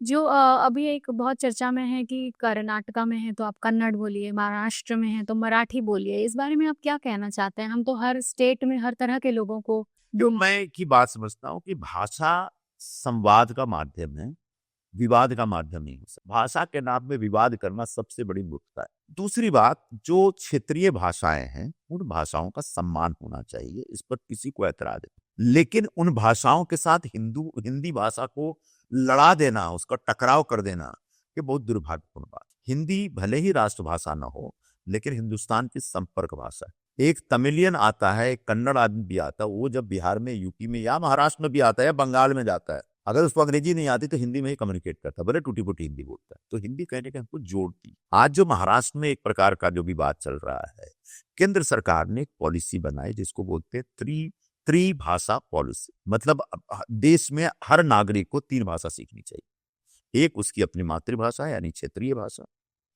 जो अभी एक बहुत चर्चा में है कि कर्नाटका में है तो आप कन्नड़ बोलिए, महाराष्ट्र में है तो मराठी बोलिए। इस बारे में आप क्या कहना चाहते हैं? हम तो हर स्टेट में हर तरह के लोगों को जो मैं एक ही बात समझता हूँ कि भाषा संवाद का माध्यम है, विवाद का माध्यम नहीं हो सकता। भाषा के नाम में विवाद करना सबसे बड़ी मूर्खता है। दूसरी बात, जो क्षेत्रीय भाषाएं हैं उन भाषाओं का सम्मान होना चाहिए, इस पर किसी को ऐतराज नहीं। लेकिन उन भाषाओं के साथ हिंदी भाषा को लड़ा देना, उसका टकराव कर देना, ये बहुत दुर्भाग्यपूर्ण बात। हिंदी भले ही राष्ट्रभाषा न हो, लेकिन हिंदुस्तान की संपर्क भाषा है। एक तमिलियन आता है, एक कन्नड़ आदमी भी आता है, वो जब बिहार में, यूपी में या महाराष्ट्र में भी आता है या बंगाल में जाता है, अगर उसको अंग्रेजी नहीं आती तो हिंदी में ही कम्युनिकेट करता है, भले टूटी फूटी हिंदी बोलता है। तो हिंदी कहने के हमको जोड़ती। आज जो महाराष्ट्र में एक प्रकार का जो भी बात चल रहा है, केंद्र सरकार ने एक पॉलिसी बनाई जिसको बोलते हैं त्रिभाषा पॉलिसी। मतलब देश में हर नागरिक को 3 भाषा सीखनी चाहिए। एक उसकी अपनी मातृभाषा यानी क्षेत्रीय भाषा,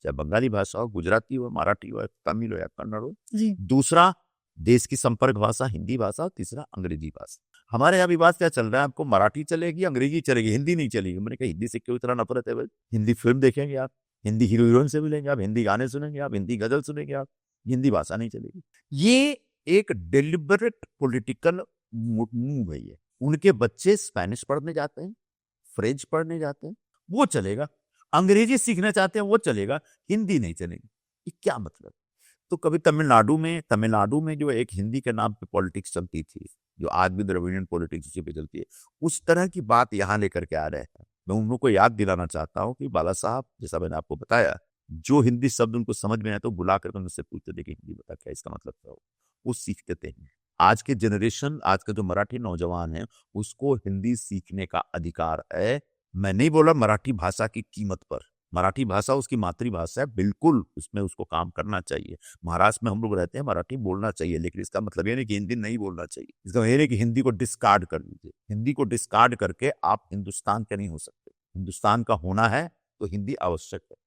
चाहे बंगाली भाषा हो, गुजराती हो, मराठी हो, तमिल हो या कन्नड़ हो। जी। दूसरा देश की संपर्क भाषा हिंदी भाषा, और तीसरा अंग्रेजी भाषा। हमारे यहाँ विवाद क्या चल रहा है, आपको मराठी चलेगी, अंग्रेजी चलेगी, हिंदी नहीं चलेगी। मैंने कहा हिंदी से क्यों इतना नफरत है भाई? हिंदी फिल्म देखेंगे आप, हिंदी हीरो हीरोइन से मिलेंगे आप, हिंदी गाने सुनेंगे आप, हिंदी गजल सुनेंगे आप, हिंदी भाषा नहीं चलेगी। ये एक डेलिबरेट पॉलिटिकल मूव है। ये उनके बच्चे स्पेनिश पढ़ने जाते हैं, फ्रेंच पढ़ने जाते हैं, वो चलेगा। अंग्रेजी सीखना चाहते हैं, वो चलेगा, हिंदी नहीं चलेगी। ये क्या मतलब? तो कभी तमिलनाडु में जो एक हिंदी के नाम पे पॉलिटिक्स चलती थी, जो आज भी द्रविडियन पॉलिटिक्स उसी पे चलती है, उस तरह की बात यहाँ लेकर के आ रहे हैं। मैं उन लोगों को याद दिलाना चाहता हूँ कि बाला साहब, जैसा मैंने आपको बताया, जो हिंदी शब्द उनको समझ में आए तो बुला करके उनसे पूछते थे कि हिंदी बता क्या इसका मतलब क्या हो। वो सीखते थे। आज के जनरेशन, आज का जो मराठी नौजवान है, उसको हिंदी सीखने का अधिकार है। मैं नहीं बोला मराठी भाषा की कीमत पर। मराठी भाषा उसकी मातृभाषा है, बिल्कुल उसमें उसको काम करना चाहिए। महाराष्ट्र में हम लोग रहते हैं, मराठी बोलना चाहिए, लेकिन इसका मतलब ये नहीं कि हिंदी नहीं बोलना चाहिए। इसका मतलब ये नहीं कि हिंदी को डिस्कार्ड कर दीजिए। हिंदी को डिस्कार्ड करके आप हिंदुस्तान के नहीं हो सकते। हिंदुस्तान का होना है तो हिंदी आवश्यक है।